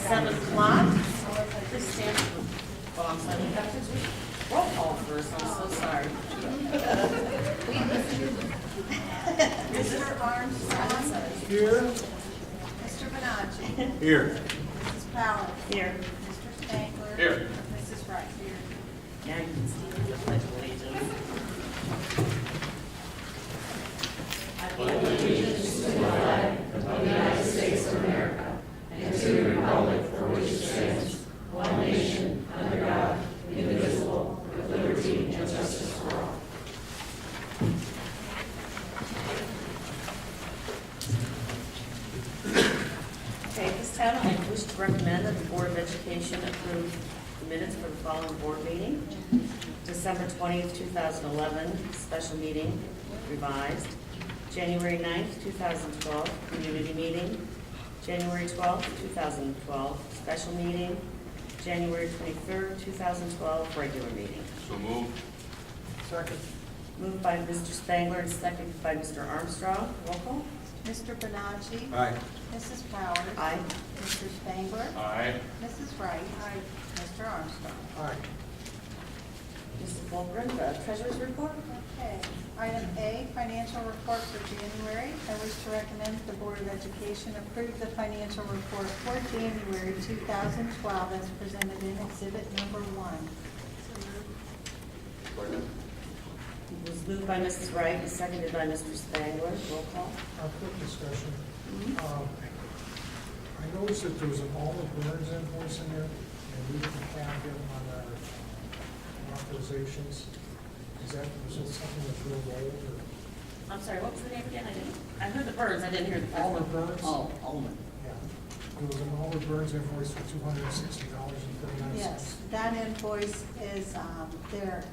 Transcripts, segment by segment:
7 o'clock. Please stand for, oh, I'm sorry, we have to do roll call first, I'm so sorry. Mr. Armstrong. Here. Mr. Benacci. Here. Mrs. Powers. Here. Mr. Spangler. Here. Mrs. Wright. Here. Now you can see the pledge of allegiance. Okay, at this time, I wish to recommend that the Board of Education approve the minutes for the following board meeting. December 20th, 2011, special meeting, revised. January 9th, 2012, community meeting. January 12th, 2012, special meeting. January 23rd, 2012, regular meeting. So moved. Second. Moved by Mr. Spangler and seconded by Mr. Armstrong. Roll call. Mr. Benacci. Aye. Mrs. Powers. Aye. Mr. Spangler. Aye. Mrs. Wright. Aye. Mr. Armstrong. Aye. Mrs. Fulgren, the treasurer's report. Okay. Item A, financial report for January. I wish to recommend the Board of Education approve the financial report for January 2012 as presented in Exhibit Number 1. It was moved by Mrs. Wright and seconded by Mr. Spangler. Roll call. A quick discussion. I noticed that there was an Alma Burns invoice in there, and we didn't have him on our authorizations. Is that something that's real old, or? I'm sorry, what was the name again? I heard the birds, I didn't hear the first Alma one. Burns? Oh, Alma. Yeah. There was an Alma Burns invoice for $260.39. Yes, that invoice is there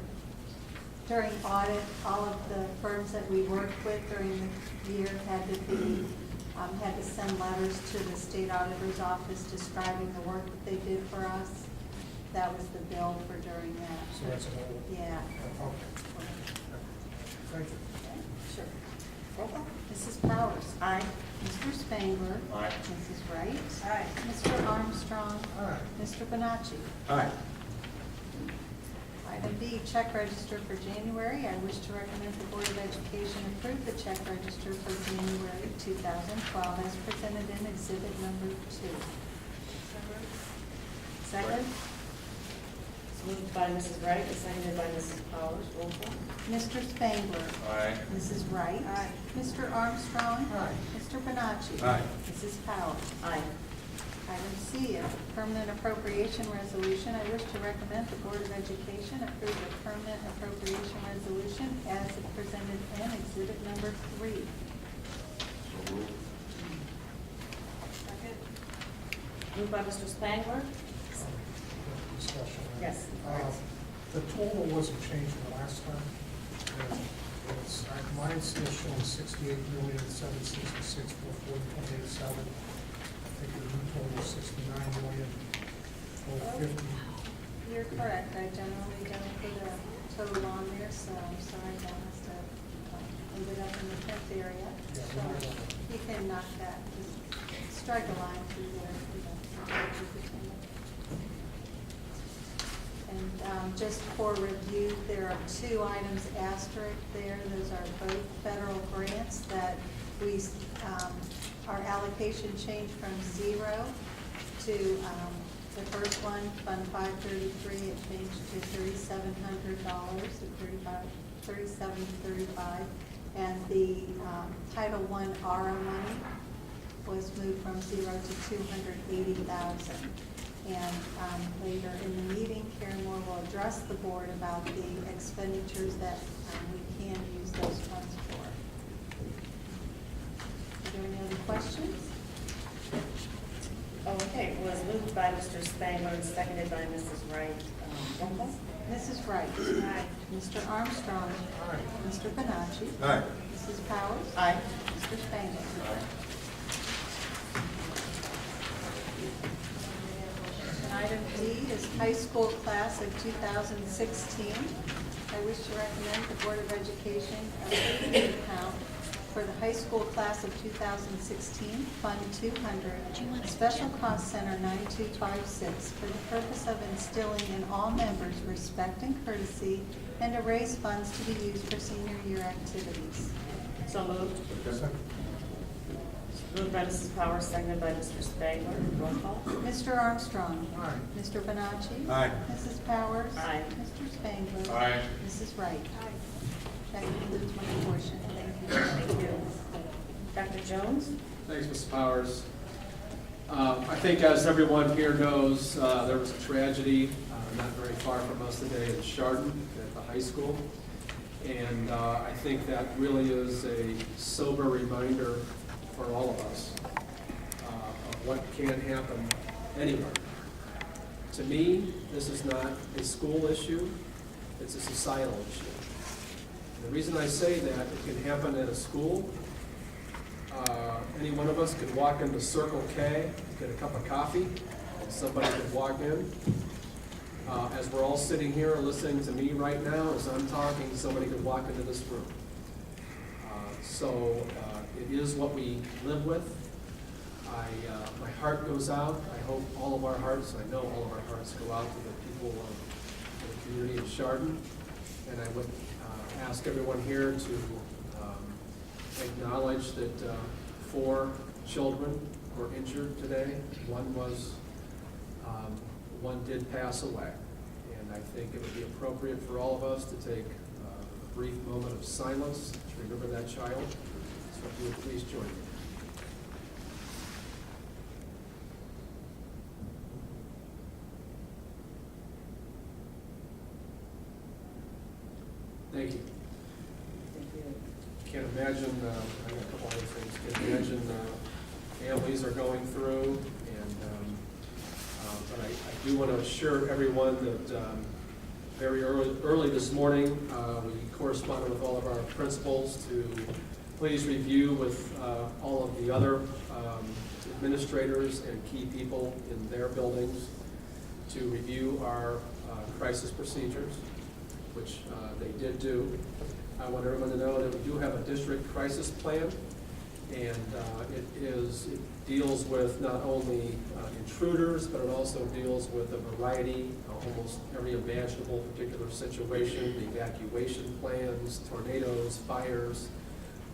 during audit. All of the firms that we worked with during the year had to send letters to the state auditor's office describing the work that they did for us. That was the bill for during that. So that's an old. Yeah. Okay. Thank you. Okay, Sure. Roll call. Mrs. Powers. Aye. Mr. Spangler. Aye. Mrs. Wright. Aye. Mr. Armstrong. Aye. Mr. Benacci. Aye. Item B, check register for January. I wish to recommend the Board of Education approve the check register for January 2012 as presented in Exhibit Number 2. Second. It's moved by Mrs. Wright and seconded by Mrs. Powers. Roll call. Mr. Spangler. Aye. Mrs. Wright. Mr. Armstrong. Aye. Mr. Benacci. Aye. Mrs. Powers. Aye. Item C, a permanent appropriation resolution. I wish to recommend the Board of Education approve the permanent appropriation resolution as presented in Exhibit Number 3. So moved. Second. Moved by Mr. Spangler. Discussion. Yes. The total wasn't changed from the last time. Mine's still showing $68,766,440.27. I think the new total is $69,050,000. You're correct. I generally don't put a total on there, so I'm sorry that must have ended up in the 10th area. Yeah, So we might have. you can knock that, just strike a line through there. And just for review, there are 2 items asterisk there. Those are both federal grants that we, our allocation changed from 0 to the first one, Fund 533, it changed to $3,700, $3,735. And the Title I ARA money was moved from 0 to $280,000. And later in the meeting, Karen Moore will address the board about the expenditures that we can use those funds for. Are there any other questions? Oh, okay. It was moved by Mr. Spangler and seconded by Mrs. Wright. Roll call. Mrs. Wright. Aye. Mr. Armstrong. Aye. Mr. Benacci. Aye. Mrs. Powers. Aye. Mr. Spangler. And item D is high school class of 2016. I wish to recommend the Board of Education approve the account for the high school class of 2016, Fund 200, Special Cost Center 9256, for the purpose of instilling in all members respect and courtesy, and to raise funds to be used for senior year activities. So moved. Second. Moved by Mrs. Powers, seconded by Mr. Spangler. Roll call. Mr. Armstrong. Aye. Mr. Bonacci. Aye. Mrs. Powers. Aye. Mr. Spangler. Aye. Mrs. Wright. That concludes my portion. Thank you. Thank you. Dr. Jones? Thanks, Mrs. Powers. I think as everyone here knows, there was a tragedy not very far from us today in Chardon at the high school. And I think that really is a sober reminder for all of us of what can happen anywhere. To me, this is not a school issue, it's a societal issue. The reason I say that, it can happen at a school. Any one of us could walk into Circle K, get a cup of coffee, and somebody could walk in. As we're all sitting here listening to me right now, as I'm talking, somebody could walk into this room. So it is what we live with. My heart goes out. I hope all of our hearts, I know all of our hearts go out to the people of the community of Chardon. And I would ask everyone here to acknowledge that 4 children were injured today. One did pass away. And I think it would be appropriate for all of us to take a brief moment of silence to remember that child. So if you would please join me. Thank you. Thank you. Can't imagine, I got a couple other things, can't imagine families are going through, and, but I do want to assure everyone that very early this morning, we corresponded with all of our principals to please review with all of the other administrators and key people in their buildings to review our crisis procedures, which they did do. I want everyone to know that we do have a district crisis plan, and it deals with not only intruders, but it also deals with a variety, almost every imaginable particular situation, evacuation plans, tornadoes, fires,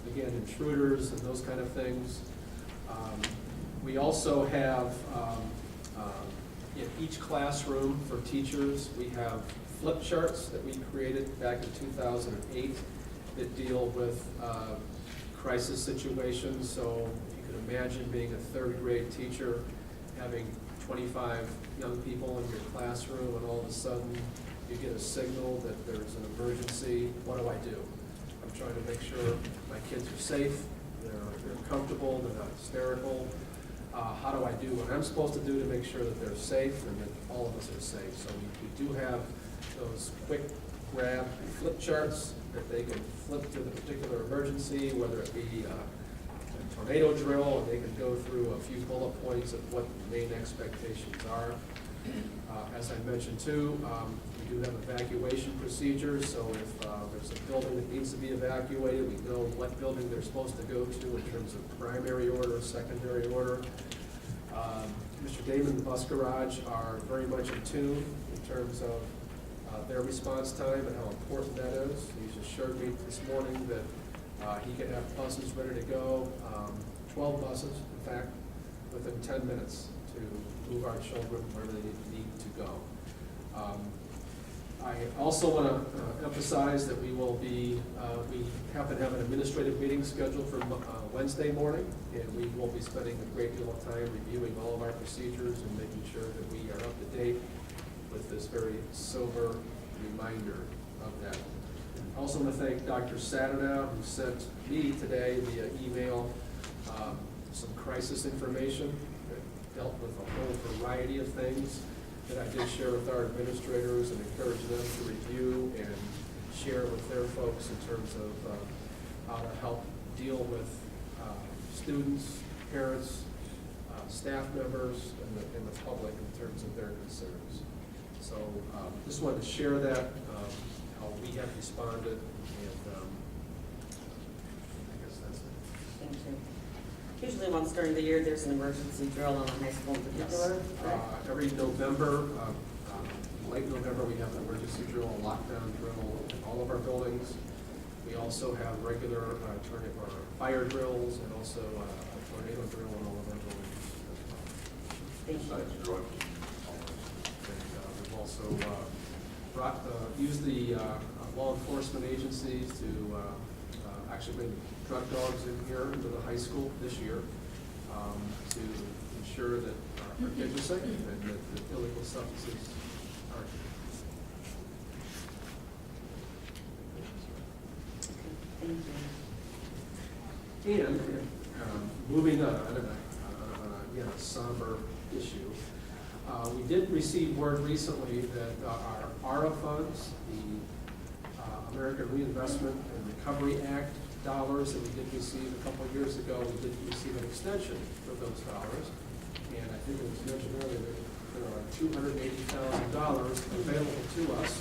again, intruders and those kind of things. We also have, in each classroom for teachers, we have flip charts that we created back in 2008 that deal with crisis situations. So if you can imagine being a 3rd grade teacher, having 25 young people in your classroom, and all of a sudden you get a signal that there's an emergency, what do I do? I'm trying to make sure my kids are safe, they're comfortable, they're not hysterical. How do I do what I'm supposed to do to make sure that they're safe and that all of us are safe? So we do have those quick grab flip charts that they can flip to the particular emergency, whether it be a tornado drill, and they can go through a few bullet points of what the main expectations are. As I mentioned too, we do have evacuation procedures, so if there's a building that needs to be evacuated, we know what building they're supposed to go to in terms of primary order, secondary order. Mr. Damon and the bus garage are very much in tune in terms of their response time and how important that is. He's assured me this morning that he can have buses ready to go, 12 buses, in fact, within 10 minutes to move our children where they need to go. I also want to emphasize that we will be, we happen to have an administrative meeting scheduled for Wednesday morning, and we will be spending a great deal of time reviewing all of our procedures and making sure that we are up to date with this very sober reminder of that. I also want to thank Dr. Sadana, who sent me today via email some crisis information that dealt with a whole variety of things that I did share with our administrators and encourage them to review and share with their folks in terms of how to help deal with students, parents, staff members, and the public in terms of their concerns. So just wanted to share that, how we have responded, and I guess that's it. me too. Usually once during the year, there's an emergency drill on the high school in particular. correct? Every November, late November, we have an emergency drill, a lockdown drill in all of our buildings. We also have regular fire drills and also a tornado drill in all of our buildings as well. Thank you. Besides drugs. And we've also used the law enforcement agencies to actually bring drug dogs in here into the high school this year to ensure that our kids are safe and that the illegal substances aren't. Thank you. And moving on, again, a somber issue, we did receive word recently that our ARA funds, the American Reinvestment and Recovery Act dollars that we did receive a couple of years ago, we did receive an extension for those dollars. And I think it was mentioned earlier that there are $280,000 available to us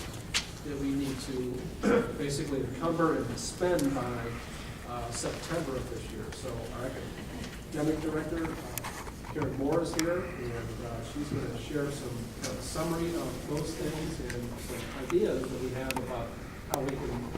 that we need to basically encumber and spend by September of this year. So our academic director, Karen Moore, is here, and she's going to share some summary of those things and some ideas that we have about how we can